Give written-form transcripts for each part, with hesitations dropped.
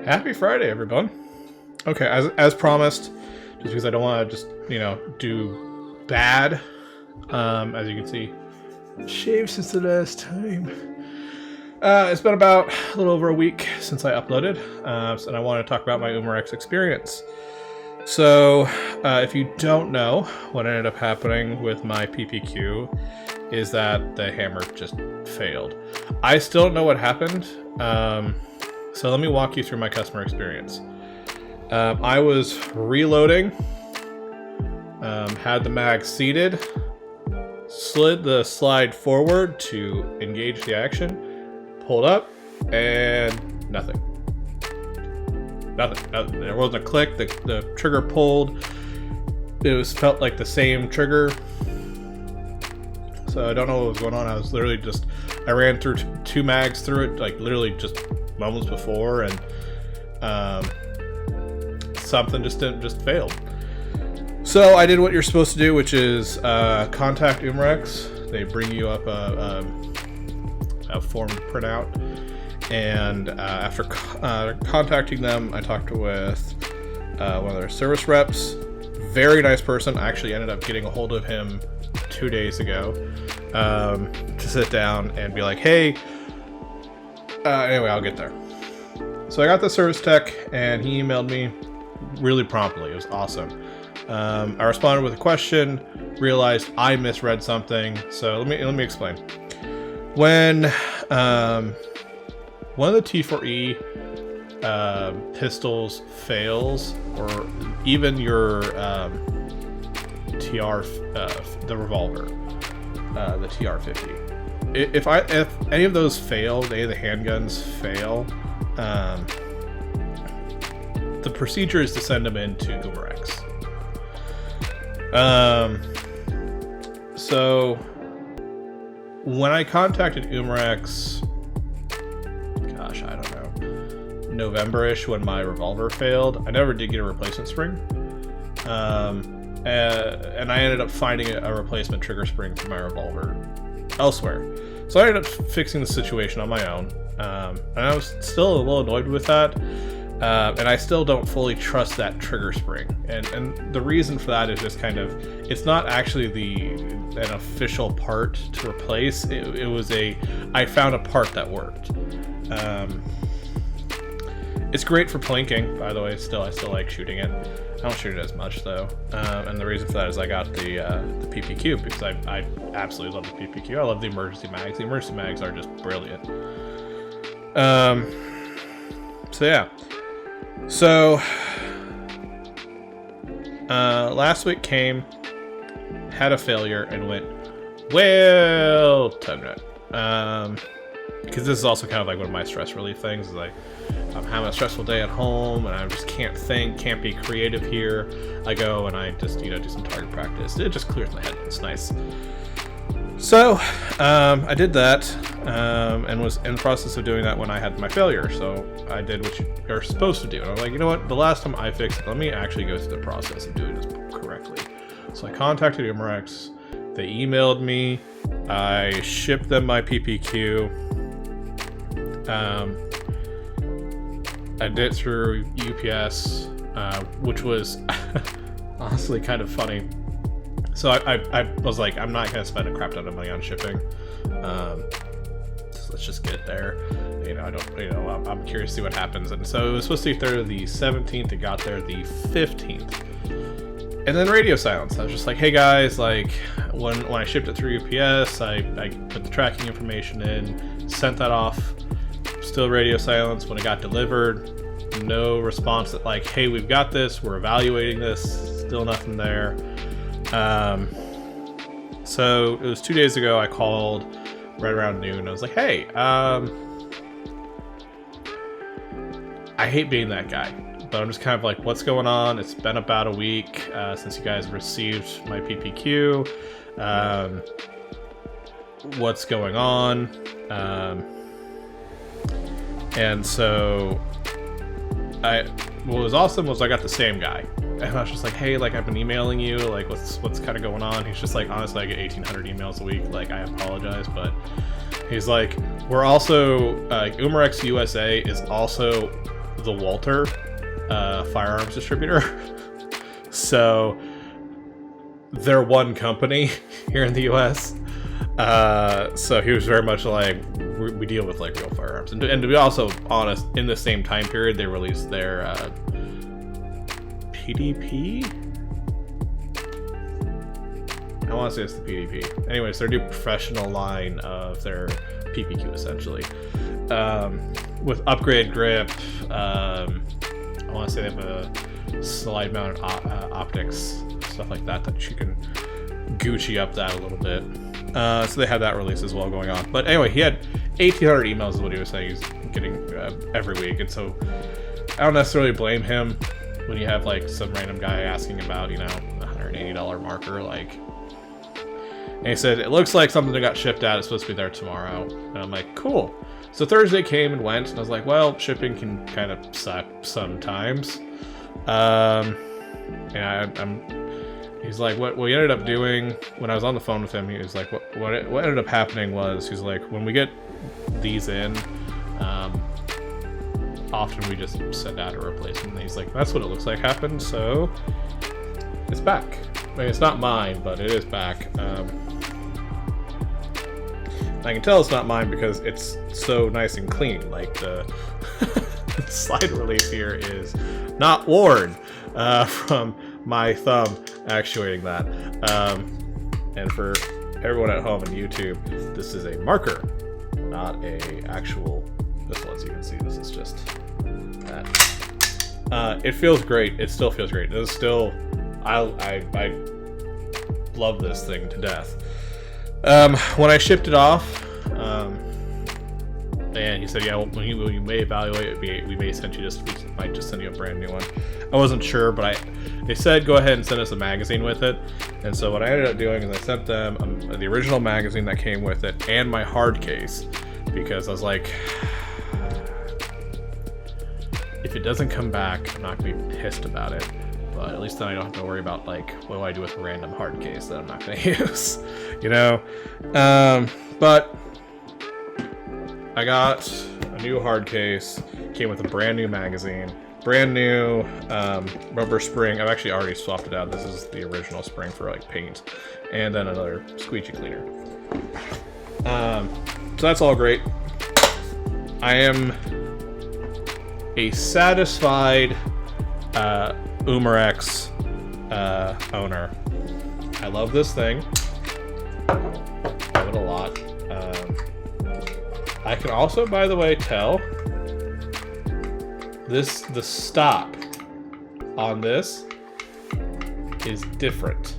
Happy Friday, everyone. Okay, as promised, just because I don't want to just, do bad. As you can see, shaved since the last time. It's been about a little over a week since I uploaded, and I want to talk about my Umarex experience. So, if you don't know, what ended up happening with my PPQ is that the hammer just failed. I still don't know what happened. So let me walk you through my customer experience. I was reloading, had the mag seated, slid the slide forward to engage the action, pulled up, and nothing. Nothing. There wasn't a click. The trigger pulled. It felt like the same trigger. So I don't know what was going on. I was literally I ran through two mags through it, like literally just moments before, and something just failed. So I did what you're supposed to do, which is contact Umarex. They bring you up a form printout, and after contacting them, I talked with one of their service reps. Very nice person. I actually ended up getting a hold of him 2 days ago to sit down and be like, hey, anyway, I'll get there. So I got the service tech, and he emailed me really promptly. It was awesome. I responded with a question, realized I misread something. So let me explain. When one of the T4E pistols fails, or even your TR, the revolver, the TR50. If any of those fail, any of the handguns fail, the procedure is to send them into Umarex. So when I contacted Umarex, gosh, I don't know, November-ish, when my revolver failed, I never did get a replacement spring. And I ended up finding a replacement trigger spring for my revolver elsewhere. So I ended up fixing the situation on my own. And I was still a little annoyed with that. And I still don't fully trust that trigger spring. And the reason for that is just kind of, it's not actually an official part to replace. It was I found a part that worked. It's great for plinking, by the way. I still like shooting it. I don't shoot it as much though, and the reason for that is I got the PPQ because I absolutely love the PPQ. I love the emergency mags. The emergency mags are just brilliant. So yeah. So last week came, had a failure, and went well done it. Because this is also kind of like one of my stress relief things. Is like, I'm having a stressful day at home and I just can't think, can't be creative here. I go and I just, do some target practice. It just clears my head. It's nice. So I did that and was in the process of doing that when I had my failure. So I did what you're supposed to do. And I was like, you know what? The last time I fixed it, let me actually go through the process of doing this correctly. So I contacted Umarex. They emailed me. I shipped them my PPQ. I did it through UPS, which was honestly kind of funny. So I was like, I'm not going to spend a crap ton of money on shipping. Let's just get it there. I'm curious to see what happens. And so it was supposed to be there the 17th. It got there the 15th. And then radio silence. I was just like, hey guys, like when I shipped it through UPS, I put the tracking information in, sent that off. Still radio silence. When it got delivered, no response that like, hey, we've got this, we're evaluating this, still nothing there. So it was 2 days ago. I called right around noon. I was like, hey, I hate being that guy, but I'm just kind of like, what's going on? It's been about a week since you guys received my PPQ. What's going on? And so what was awesome was I got the same guy. And I was just like, hey, like I've been emailing you, like what's kind of going on? He's just like, honestly, I get 1,800 emails a week. Like I apologize, but he's like, we're also Umarex USA is also the Walther firearms distributor. So they're one company here in the US. So he was very much like, we deal with like real firearms. And to be also honest, in the same time period, they released their PDP? I want to say it's the PDP. Anyways, their new professional line of their PPQ, essentially. With upgraded grip, I want to say they have a slide mounted optics, stuff like that, that you can Gucci up that a little bit. So they had that release as well going on. But anyway, he had 1,800 emails is what he was saying he's getting every week. And so I don't necessarily blame him when you have like some random guy asking about, you know, a $180 marker, like. And he said, it looks like something that got shipped out. It's supposed to be there tomorrow. And I'm like, cool. So Thursday came and went, and I was like, well, shipping can kind of suck sometimes. He's like, what we ended up doing, when I was on the phone with him, he was like, what ended up happening was, he's like, when we get these in, often we just send out a replacement. And he's like, that's what it looks like happened, so it's back. I mean, it's not mine, but it is back. I can tell it's not mine because it's so nice and clean. Like the slide release here is not worn from my thumb actuating that. And for everyone at home on YouTube, this is a marker, not a actual pistol. As you can see, this is just that. It feels great. It still feels great. It is still, I love this thing to death. When I shipped it off, and he said, yeah, well, when you may evaluate it, we may send you we might just send you a brand new one. I wasn't sure, but they said go ahead and send us a magazine with it. And so what I ended up doing is I sent them the original magazine that came with it and my hard case, because I was like, if it doesn't come back, I'm not gonna be pissed about it. But at least then I don't have to worry about, like, what do I do with a random hard case that I'm not going to use, you know? But I got a new hard case, came with a brand new magazine, brand new rubber spring. I've actually already swapped it out. This is the original spring for, like, paint. And then another squeegee cleaner. So that's all great. I am a satisfied Umarex owner. I love this thing. I love it a lot. I can also, by the way, tell the stop on this is different.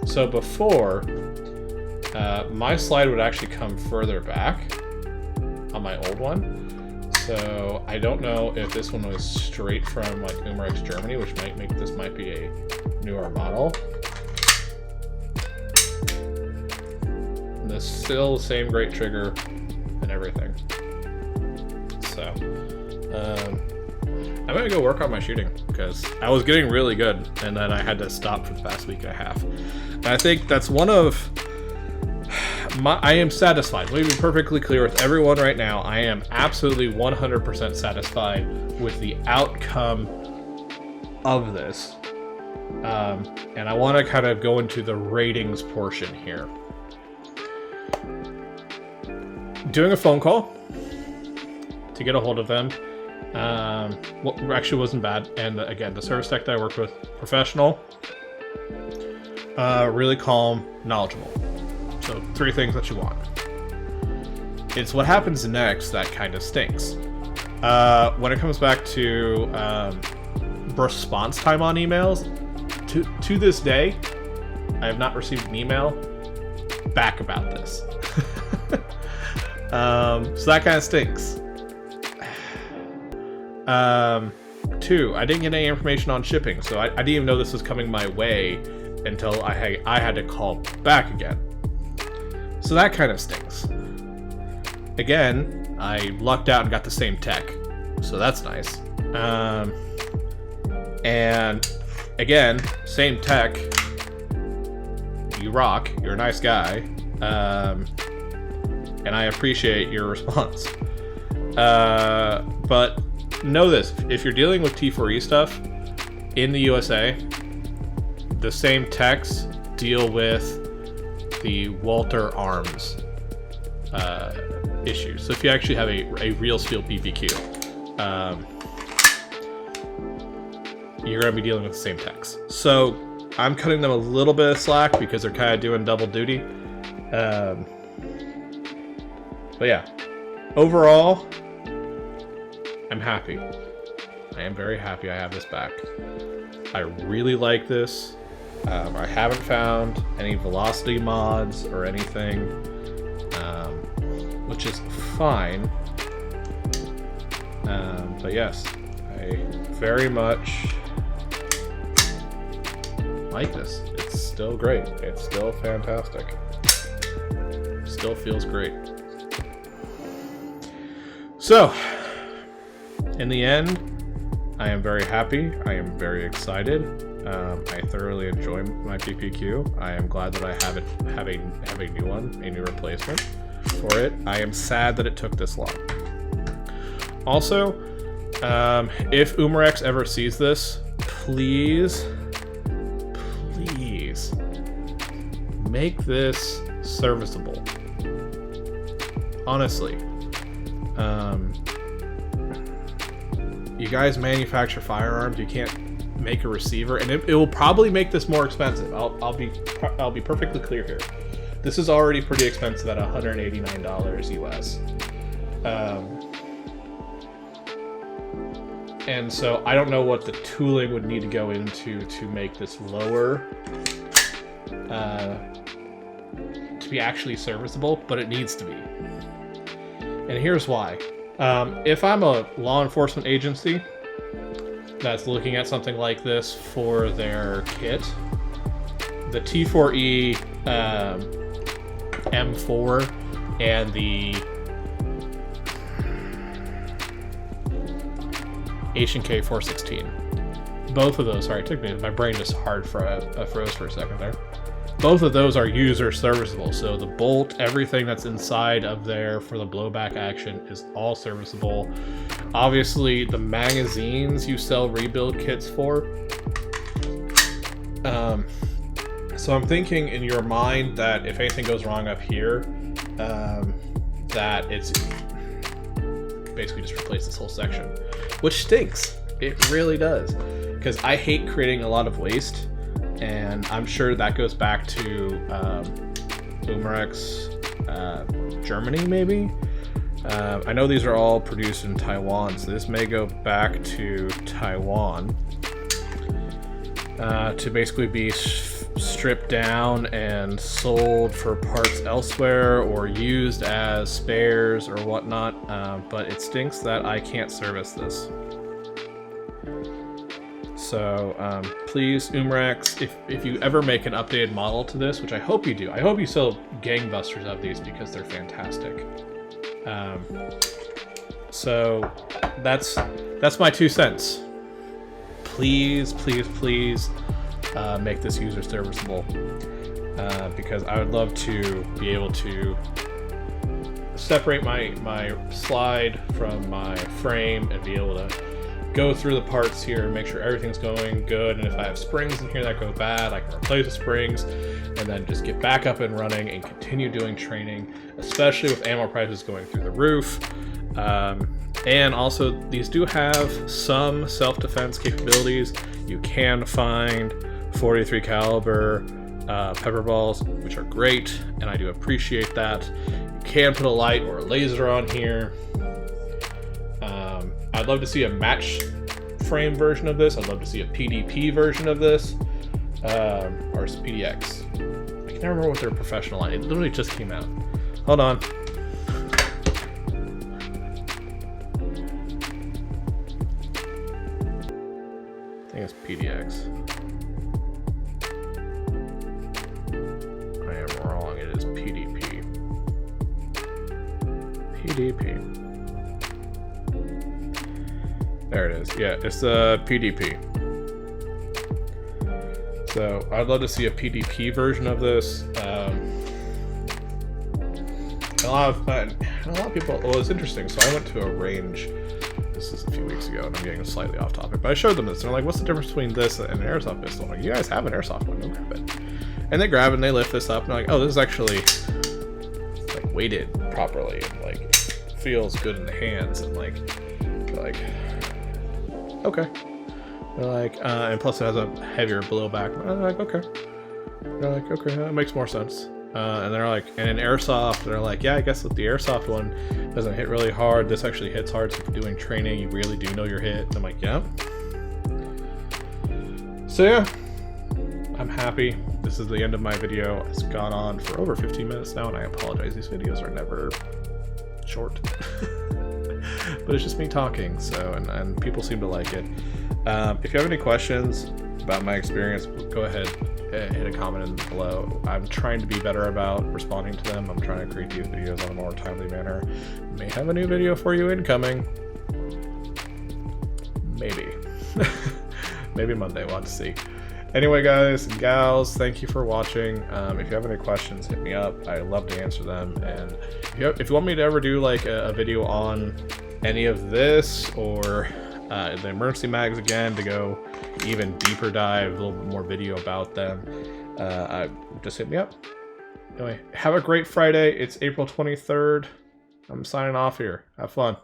So before, my slide would actually come further back on my old one. So I don't know if this one was straight from like Umarex Germany, which might make this might be a newer model. And this still the same great trigger and everything. So I'm gonna go work on my shooting because I was getting really good, and then I had to stop for the past week and a half. And I think that's one of I am satisfied. Let me be perfectly clear with everyone right now. I am absolutely 100% satisfied with the outcome of this. And I want to kind of go into the ratings portion here. Doing a phone call to get a hold of them actually wasn't bad. And again, the service tech that I worked with, professional, really calm, knowledgeable. So 3 things that you want. It's what happens next that kind of stinks. When it comes back to response time on emails, to this day, I have not received an email back about this. So that kind of stinks. 2, I didn't get any information on shipping, so I didn't even know this was coming my way until I had to call back again. So that kind of stinks. Again, I lucked out and got the same tech, so that's nice. And again, same tech. You rock. You're a nice guy, and I appreciate your response. But know this, if you're dealing with T4E stuff in the USA, the same techs deal with the Walther arms issues. So if you actually have a real steel PPQ, you're going to be dealing with the same techs. So I'm cutting them a little bit of slack because they're kind of doing double duty. But yeah, overall, I'm happy. I am very happy I have this back. I really like this. I haven't found any velocity mods or anything, which is fine. But yes, I very much like this. It's still great. It's still fantastic. Still feels great. So, in the end, I am very happy. I am very excited. I thoroughly enjoy my PPQ. I am glad that I have a new one, a new replacement for it. I am sad that it took this long. Also, if Umarex ever sees this, please make this serviceable. Honestly. You guys manufacture firearms. You can't make a receiver, and it will probably make this more expensive. I'll be perfectly clear here. This is already pretty expensive at $189 US. And so I don't know what the tooling would need to go into to make this lower to be actually serviceable, but it needs to be. And here's why. If I'm a law enforcement agency that's looking at something like this for their kit, the T4E M4 and the H&K 416, both of those, sorry, it took me, my brain just hard froze for a second there. Both of those are user serviceable, so the bolt, everything that's inside of there for the blowback action is all serviceable. Obviously, the magazines you sell rebuild kits for. So I'm thinking in your mind that if anything goes wrong up here, that it's basically just replace this whole section, which stinks. It really does, because I hate creating a lot of waste. And I'm sure that goes back to Umarex, Germany, maybe? I know these are all produced in Taiwan, so this may go back to Taiwan to basically be stripped down and sold for parts elsewhere or used as spares or whatnot. But it stinks that I can't service this. So please, Umarex, if you ever make an updated model to this, which I hope you do, I hope you sell gangbusters of these because they're fantastic. So that's my 2 cents. Please, please, please make this user serviceable, because I would love to be able to separate my slide from my frame and be able to go through the parts here and make sure everything's going good. And if I have springs in here that go bad, I can replace the springs and then just get back up and running and continue doing training, especially with ammo prices going through the roof. And also, these do have some self-defense capabilities. You can find 43 caliber pepper balls, which are great, and I do appreciate that. You can put a light or a laser on here. I'd love to see a match frame version of this. I'd love to see a PDP version of this, or PDX. I can't remember what their professional line. It literally just came out. Hold on. I think it's PDX. I am wrong. It is PDP. PDP. There it is. Yeah, it's a PDP. So I'd love to see a PDP version of this. A lot of people. Well, it's interesting. So I went to a range this This is a few weeks ago, and I'm getting slightly off topic. But I showed them this, and they're like, "What's the difference between this and an airsoft pistol?" I'm like, "You guys have an airsoft one, go grab it." And they grab it, and they lift this up, and they're like, "Oh, this is actually like weighted properly, and like feels good in the hands." And like, okay. They're like, and plus it has a heavier blowback. I'm like, okay. They're like, okay, that makes more sense. And they're like, and in airsoft, they're like, yeah, I guess with the airsoft one doesn't hit really hard. This actually hits hard. So if you're doing training, you really do know your hit. And I'm like, yeah. So yeah, I'm happy. This is the end of my video. It's gone on for over 15 minutes now, and I apologize. These videos are never short, but it's just me talking. So, and people seem to like it. If you have any questions about my experience, go ahead. Hit a comment below. I'm trying to be better about responding to them. I'm trying to create these videos on a more timely manner. May have a new video for you incoming. Maybe. Maybe Monday, we'll have to see. Anyway, guys and gals, thank you for watching. If you have any questions, hit me up. I love to answer them. And if you want me to ever do like a video on any of this, or the emergency mags again, to go even deeper dive, a little bit more video about them, just hit me up. Anyway, have a great Friday. It's April 23rd. I'm signing off here. Have fun.